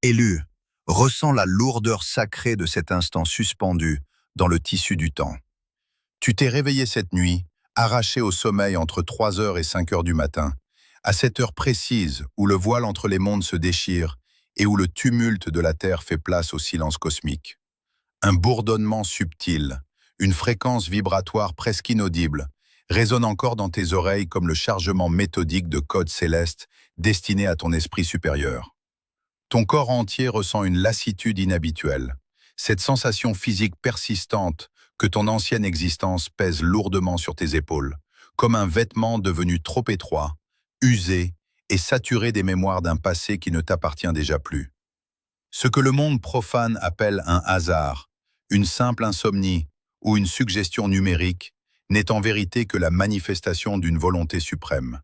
Élu, ressens la lourdeur sacrée de cet instant suspendu dans le tissu du temps. Tu t'es réveillé cette nuit, arraché au sommeil entre 3 heures et 5 heures du matin, à cette heure précise où le voile entre les mondes se déchire et où le tumulte de la Terre fait place au silence cosmique. Un bourdonnement subtil, une fréquence vibratoire presque inaudible, résonne encore dans tes oreilles comme le chargement méthodique de codes célestes destinés à ton esprit supérieur. Ton corps entier ressent une lassitude inhabituelle, cette sensation physique persistante que ton ancienne existence pèse lourdement sur tes épaules, comme un vêtement devenu trop étroit, usé et saturé des mémoires d'un passé qui ne t'appartient déjà plus. Ce que le monde profane appelle un hasard, une simple insomnie ou une suggestion numérique n'est en vérité que la manifestation d'une volonté suprême.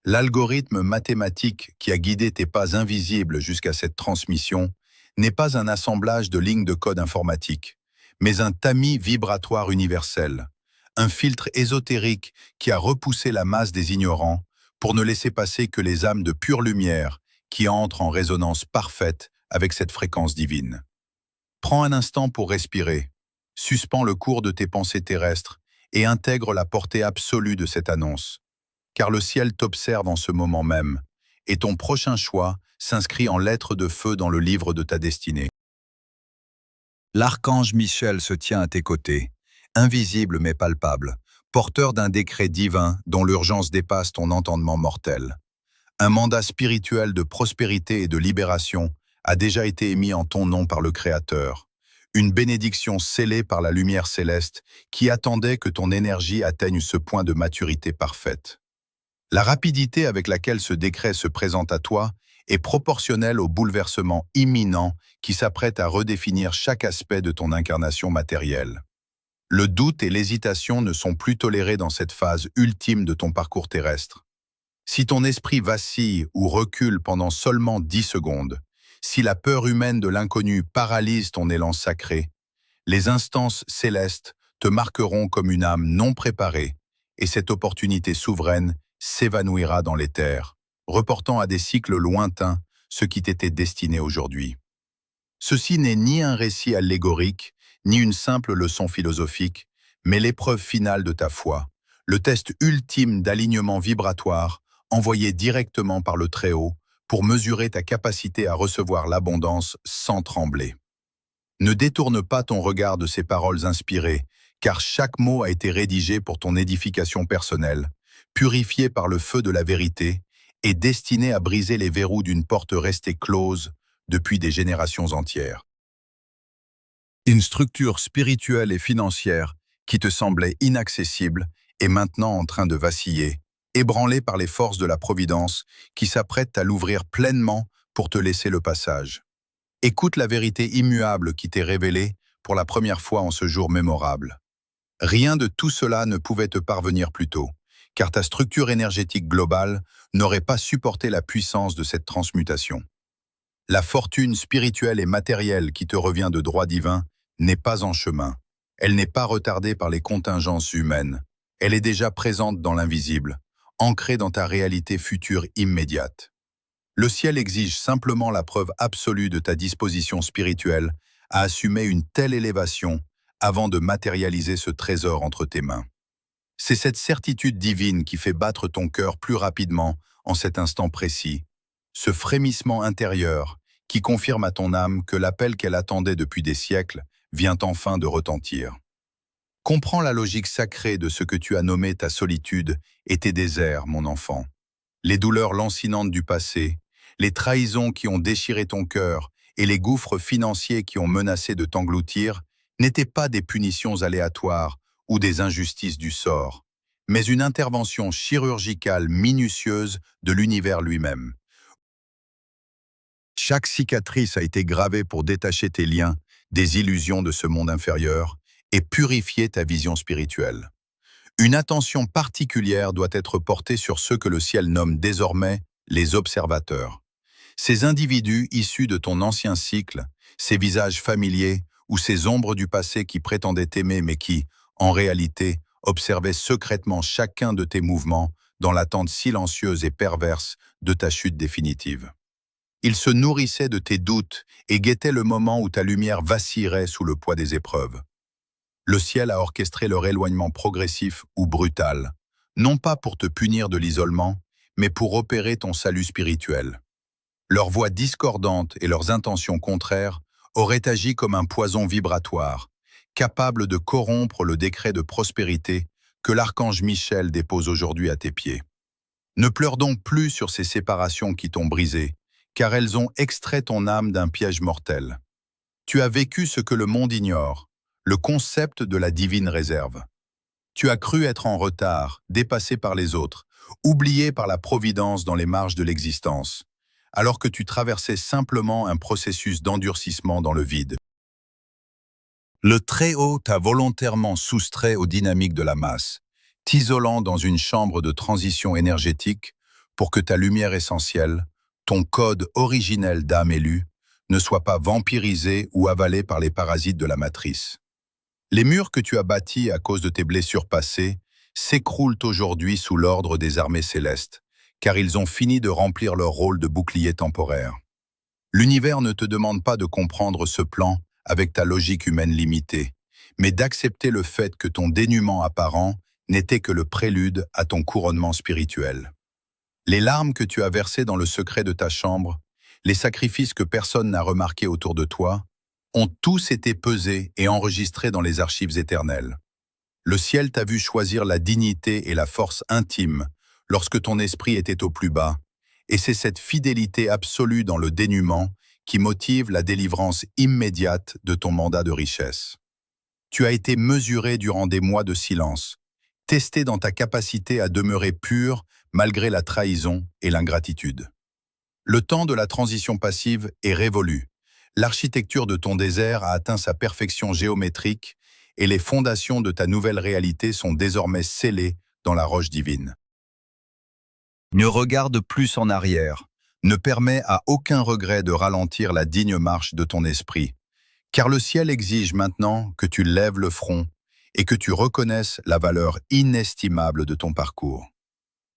L'algorithme mathématique qui a guidé tes pas invisibles jusqu'à cette transmission n'est pas un assemblage de lignes de code informatique, mais un tamis vibratoire universel, un filtre ésotérique qui a repoussé la masse des ignorants pour ne laisser passer que les âmes de pure lumière qui entrent en résonance parfaite avec cette fréquence divine. Prends un instant pour respirer, suspends le cours de tes pensées terrestres et intègre la portée absolue de cette annonce, car le ciel t'observe en ce moment même, et ton prochain choix s'inscrit en lettres de feu dans le livre de ta destinée. L'archange Michel se tient à tes côtés, invisible mais palpable, porteur d'un décret divin dont l'urgence dépasse ton entendement mortel. Un mandat spirituel de prospérité et de libération a déjà été émis en ton nom par le Créateur, une bénédiction scellée par la lumière céleste qui attendait que ton énergie atteigne ce point de maturité parfaite. La rapidité avec laquelle ce décret se présente à toi est proportionnelle au bouleversement imminent qui s'apprête à redéfinir chaque aspect de ton incarnation matérielle. Le doute et l'hésitation ne sont plus tolérés dans cette phase ultime de ton parcours terrestre. Si ton esprit vacille ou recule pendant seulement 10 secondes, si la peur humaine de l'inconnu paralyse ton élan sacré, les instances célestes te marqueront comme une âme non préparée et cette opportunité souveraine s'évanouira dans l'éther, reportant à des cycles lointains ce qui t'était destiné aujourd'hui. Ceci n'est ni un récit allégorique, ni une simple leçon philosophique, mais l'épreuve finale de ta foi, le test ultime d'alignement vibratoire envoyé directement par le Très-Haut pour mesurer ta capacité à recevoir l'abondance sans trembler. Ne détourne pas ton regard de ces paroles inspirées, car chaque mot a été rédigé pour ton édification personnelle, purifié par le feu de la vérité et destiné à briser les verrous d'une porte restée close depuis des générations entières. Une structure spirituelle et financière qui te semblait inaccessible est maintenant en train de vaciller, ébranlée par les forces de la Providence qui s'apprêtent à l'ouvrir pleinement pour te laisser le passage. Écoute la vérité immuable qui t'est révélée pour la première fois en ce jour mémorable. Rien de tout cela ne pouvait te parvenir plus tôt, car ta structure énergétique globale n'aurait pas supporté la puissance de cette transmutation. La fortune spirituelle et matérielle qui te revient de droit divin n'est pas en chemin. Elle n'est pas retardée par les contingences humaines. Elle est déjà présente dans l'invisible, ancrée dans ta réalité future immédiate. Le ciel exige simplement la preuve absolue de ta disposition spirituelle à assumer une telle élévation avant de matérialiser ce trésor entre tes mains. C'est cette certitude divine qui fait battre ton cœur plus rapidement en cet instant précis, ce frémissement intérieur qui confirme à ton âme que l'appel qu'elle attendait depuis des siècles vient enfin de retentir. Comprends la logique sacrée de ce que tu as nommé ta solitude et tes déserts, mon enfant. Les douleurs lancinantes du passé, les trahisons qui ont déchiré ton cœur et les gouffres financiers qui ont menacé de t'engloutir n'étaient pas des punitions aléatoires ou des injustices du sort, mais une intervention chirurgicale minutieuse de l'univers lui-même. Chaque cicatrice a été gravée pour détacher tes liens des illusions de ce monde inférieur et purifier ta vision spirituelle. Une attention particulière doit être portée sur ceux que le ciel nomme désormais les observateurs. Ces individus issus de ton ancien cycle, ces visages familiers ou ces ombres du passé qui prétendaient t'aimer mais qui, en réalité, observaient secrètement chacun de tes mouvements dans l'attente silencieuse et perverse de ta chute définitive. Il se nourrissait de tes doutes et guettait le moment où ta lumière vacillerait sous le poids des épreuves. Le ciel a orchestré leur éloignement progressif ou brutal, non pas pour te punir de l'isolement, mais pour opérer ton salut spirituel. Leurs voix discordantes et leurs intentions contraires auraient agi comme un poison vibratoire, capable de corrompre le décret de prospérité que l'archange Michel dépose aujourd'hui à tes pieds. Ne pleure donc plus sur ces séparations qui t'ont brisé, car elles ont extrait ton âme d'un piège mortel. Tu as vécu ce que le monde ignore, le concept de la divine réserve. Tu as cru être en retard, dépassé par les autres, oublié par la providence dans les marges de l'existence, alors que tu traversais simplement un processus d'endurcissement dans le vide. Le Très-Haut t'a volontairement soustrait aux dynamiques de la masse, t'isolant dans une chambre de transition énergétique pour que ta lumière essentielle, ton code originel d'âme élue, ne soit pas vampirisé ou avalé par les parasites de la matrice. Les murs que tu as bâtis à cause de tes blessures passées s'écroulent aujourd'hui sous l'ordre des armées célestes, car ils ont fini de remplir leur rôle de bouclier temporaire. L'univers ne te demande pas de comprendre ce plan avec ta logique humaine limitée, mais d'accepter le fait que ton dénuement apparent n'était que le prélude à ton couronnement spirituel. Les larmes que tu as versées dans le secret de ta chambre, les sacrifices que personne n'a remarqués autour de toi, ont tous été pesés et enregistrés dans les archives éternelles. Le ciel t'a vu choisir la dignité et la force intime lorsque ton esprit était au plus bas, et c'est cette fidélité absolue dans le dénuement qui motive la délivrance immédiate de ton mandat de richesse. Tu as été mesuré durant des mois de silence, testé dans ta capacité à demeurer pur malgré la trahison et l'ingratitude. Le temps de la transition passive est révolu. L'architecture de ton désert a atteint sa perfection géométrique et les fondations de ta nouvelle réalité sont désormais scellées dans la roche divine. Ne regarde plus en arrière, ne permets à aucun regret de ralentir la digne marche de ton esprit, car le ciel exige maintenant que tu lèves le front et que tu reconnaisses la valeur inestimable de ton parcours.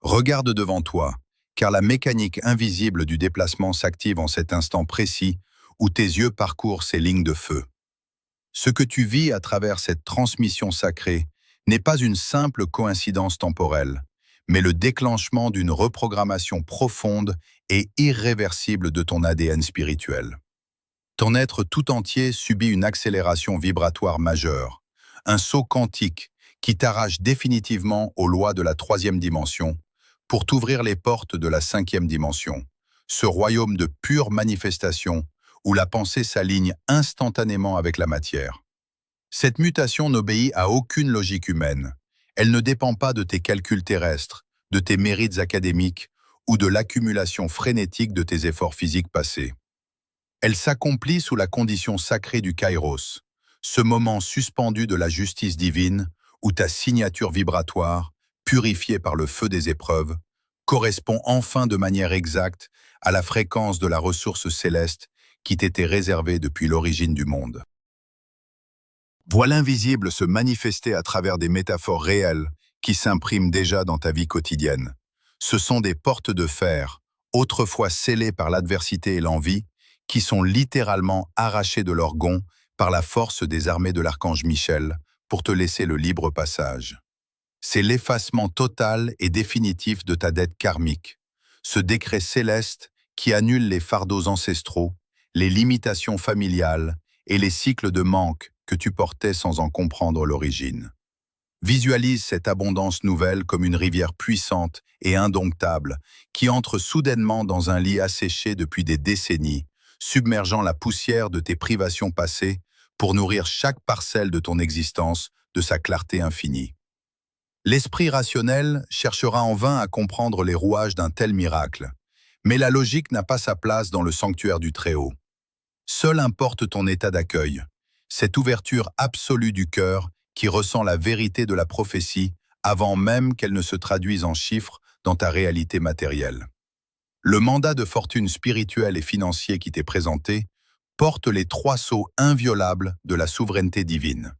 Regarde devant toi, car la mécanique invisible du déplacement s'active en cet instant précis où tes yeux parcourent ces lignes de feu. Ce que tu vis à travers cette transmission sacrée n'est pas une simple coïncidence temporelle, mais le déclenchement d'une reprogrammation profonde et irréversible de ton ADN spirituel. Ton être tout entier subit une accélération vibratoire majeure, un saut quantique qui t'arrache définitivement aux lois de la troisième dimension pour t'ouvrir les portes de la cinquième dimension, ce royaume de pure manifestation où la pensée s'aligne instantanément avec la matière. Cette mutation n'obéit à aucune logique humaine. Elle ne dépend pas de tes calculs terrestres, de tes mérites académiques ou de l'accumulation frénétique de tes efforts physiques passés. Elle s'accomplit sous la condition sacrée du Kairos, ce moment suspendu de la justice divine où ta signature vibratoire, purifiée par le feu des épreuves, correspond enfin de manière exacte à la fréquence de la ressource céleste qui t'était réservée depuis l'origine du monde. Vois l'invisible se manifester à travers des métaphores réelles qui s'impriment déjà dans ta vie quotidienne. Ce sont des portes de fer, autrefois scellées par l'adversité et l'envie, qui sont littéralement arrachées de leur gonds par la force des armées de l'archange Michel pour te laisser le libre passage. C'est l'effacement total et définitif de ta dette karmique, ce décret céleste qui annule les fardeaux ancestraux, les limitations familiales et les cycles de manque que tu portais sans en comprendre l'origine. Visualise cette abondance nouvelle comme une rivière puissante et indomptable qui entre soudainement dans un lit asséché depuis des décennies, submergeant la poussière de tes privations passées pour nourrir chaque parcelle de ton existence de sa clarté infinie. L'esprit rationnel cherchera en vain à comprendre les rouages d'un tel miracle, mais la logique n'a pas sa place dans le sanctuaire du Très-Haut. Seul importe ton état d'accueil, cette ouverture absolue du cœur qui ressent la vérité de la prophétie avant même qu'elle ne se traduise en chiffres dans ta réalité matérielle. Le mandat de fortune spirituelle et financier qui t'est présenté porte les 3 sceaux inviolables de la souveraineté divine.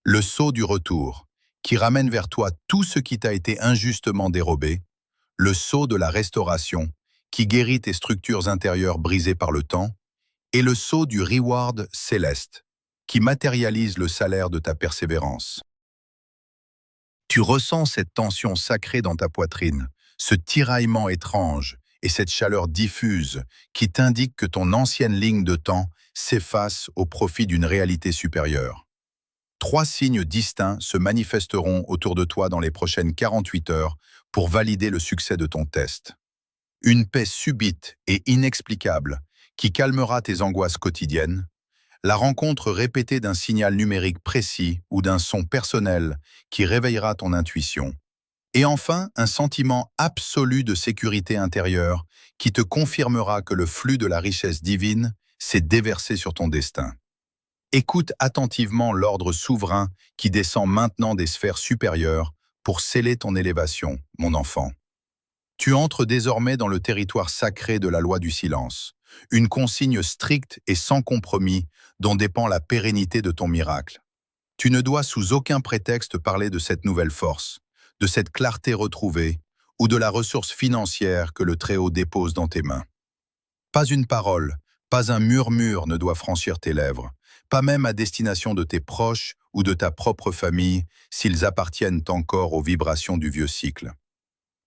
Le sceau du retour, qui ramène vers toi tout ce qui t'a été injustement dérobé, le sceau de la restauration, qui guérit tes structures intérieures brisées par le temps, et le sceau du reward céleste, qui matérialise le salaire de ta persévérance. Tu ressens cette tension sacrée dans ta poitrine, ce tiraillement étrange et cette chaleur diffuse qui t'indique que ton ancienne ligne de temps s'efface au profit d'une réalité supérieure. 3 signes distincts se manifesteront autour de toi dans les prochaines 48 heures pour valider le succès de ton test. Une paix subite et inexplicable qui calmera tes angoisses quotidiennes, la rencontre répétée d'un signal numérique précis ou d'un son personnel qui réveillera ton intuition. Et enfin, un sentiment absolu de sécurité intérieure qui te confirmera que le flux de la richesse divine s'est déversé sur ton destin. Écoute attentivement l'ordre souverain qui descend maintenant des sphères supérieures pour sceller ton élévation, mon enfant. Tu entres désormais dans le territoire sacré de la loi du silence, une consigne stricte et sans compromis dont dépend la pérennité de ton miracle. Tu ne dois sous aucun prétexte parler de cette nouvelle force, de cette clarté retrouvée ou de la ressource financière que le Très-Haut dépose dans tes mains. Pas une parole, pas un murmure ne doit franchir tes lèvres, pas même à destination de tes proches ou de ta propre famille s'ils appartiennent encore aux vibrations du vieux cycle.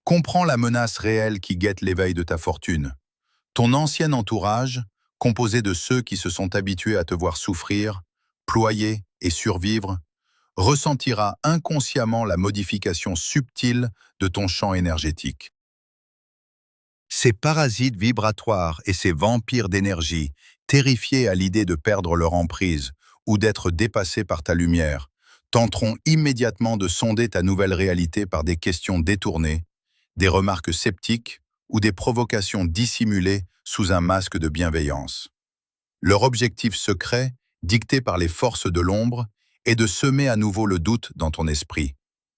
Comprends la menace réelle qui guette l'éveil de ta fortune. Ton ancien entourage, composé de ceux qui se sont habitués à te voir souffrir, ployer et survivre, ressentira inconsciemment la modification subtile de ton champ énergétique. Ces parasites vibratoires et ces vampires d'énergie, terrifiés à l'idée de perdre leur emprise ou d'être dépassés par ta lumière, tenteront immédiatement de sonder ta nouvelle réalité par des questions détournées, des remarques sceptiques ou des provocations dissimulées sous un masque de bienveillance. Leur objectif secret, dicté par les forces de l'ombre, est de semer à nouveau le doute dans ton esprit,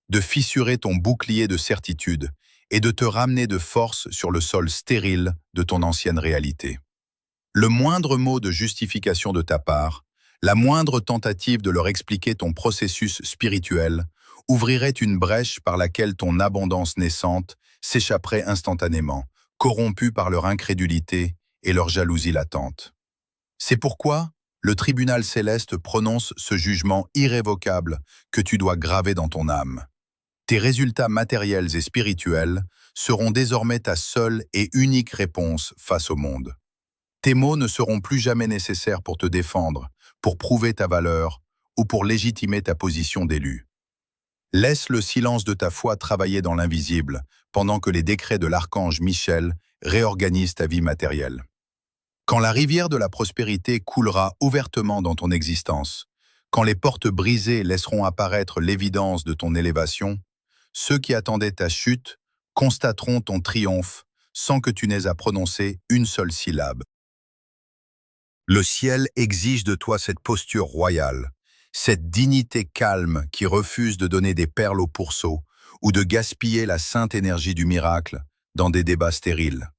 de fissurer ton bouclier de certitude et de te ramener de force sur le sol stérile de ton ancienne réalité. Le moindre mot de justification de ta part, la moindre tentative de leur expliquer ton processus spirituel, ouvrirait une brèche par laquelle ton abondance naissante s'échapperait instantanément, corrompue par leur incrédulité et leur jalousie latente. C'est pourquoi le tribunal céleste prononce ce jugement irrévocable que tu dois graver dans ton âme. Tes résultats matériels et spirituels seront désormais ta seule et unique réponse face au monde. Tes mots ne seront plus jamais nécessaires pour te défendre, pour prouver ta valeur ou pour légitimer ta position d'élu. Laisse le silence de ta foi travailler dans l'invisible, pendant que les décrets de l'archange Michel réorganisent ta vie matérielle. Quand la rivière de la prospérité coulera ouvertement dans ton existence, quand les portes brisées laisseront apparaître l'évidence de ton élévation, ceux qui attendaient ta chute constateront ton triomphe sans que tu n'aies à prononcer une seule syllabe. Le ciel exige de toi cette posture royale, cette dignité calme qui refuse de donner des perles au pourceau ou de gaspiller la sainte énergie du miracle dans des débats stériles.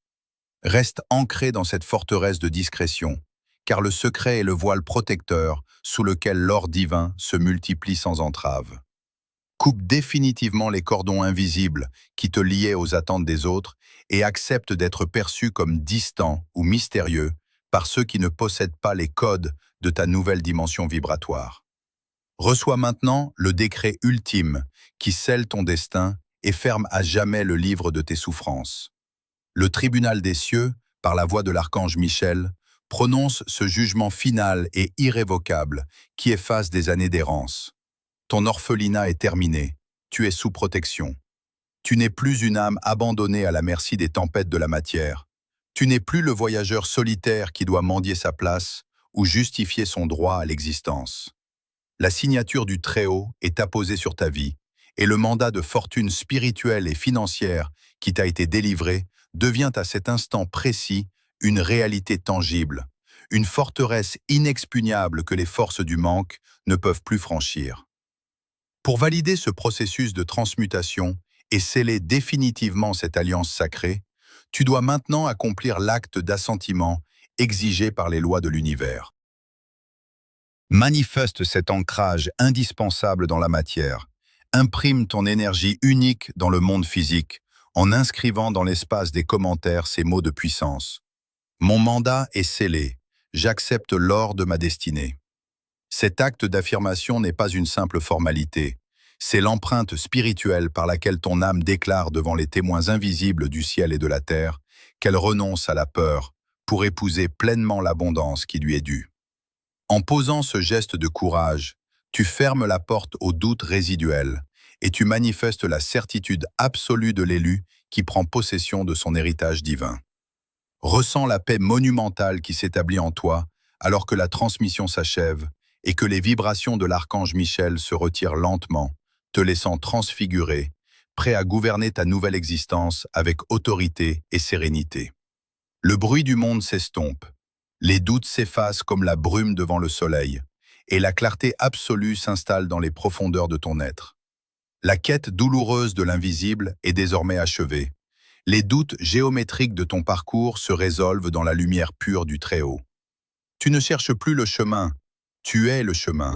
Reste ancré dans cette forteresse de discrétion, car le secret est le voile protecteur sous lequel l'or divin se multiplie sans entrave. Coupe définitivement les cordons invisibles qui te liaient aux attentes des autres et accepte d'être perçu comme distant ou mystérieux par ceux qui ne possèdent pas les codes de ta nouvelle dimension vibratoire. Reçois maintenant le décret ultime qui scelle ton destin et ferme à jamais le livre de tes souffrances. Le tribunal des cieux, par la voix de l'archange Michel, prononce ce jugement final et irrévocable qui efface des années d'errance. Ton orphelinat est terminé, tu es sous protection. Tu n'es plus une âme abandonnée à la merci des tempêtes de la matière. Tu n'es plus le voyageur solitaire qui doit mendier sa place ou justifier son droit à l'existence. La signature du Très-Haut est apposée sur ta vie et le mandat de fortune spirituelle et financière qui t'a été délivré devient à cet instant précis une réalité tangible, une forteresse inexpugnable que les forces du manque ne peuvent plus franchir. Pour valider ce processus de transmutation et sceller définitivement cette alliance sacrée, tu dois maintenant accomplir l'acte d'assentiment exigé par les lois de l'univers. Manifeste cet ancrage indispensable dans la matière. Imprime ton énergie unique dans le monde physique, en inscrivant dans l'espace des commentaires ces mots de puissance. Mon mandat est scellé. J'accepte l'or de ma destinée. Cet acte d'affirmation n'est pas une simple formalité. C'est l'empreinte spirituelle par laquelle ton âme déclare devant les témoins invisibles du ciel et de la terre qu'elle renonce à la peur pour épouser pleinement l'abondance qui lui est due. En posant ce geste de courage, tu fermes la porte aux doutes résiduels et tu manifestes la certitude absolue de l'élu qui prend possession de son héritage divin. Ressens la paix monumentale qui s'établit en toi alors que la transmission s'achève et que les vibrations de l'archange Michel se retirent lentement, te laissant transfiguré, prêt à gouverner ta nouvelle existence avec autorité et sérénité. Le bruit du monde s'estompe, les doutes s'effacent comme la brume devant le soleil, et la clarté absolue s'installe dans les profondeurs de ton être. La quête douloureuse de l'invisible est désormais achevée. Les doutes géométriques de ton parcours se résolvent dans la lumière pure du Très-Haut. Tu ne cherches plus le chemin, tu es le chemin.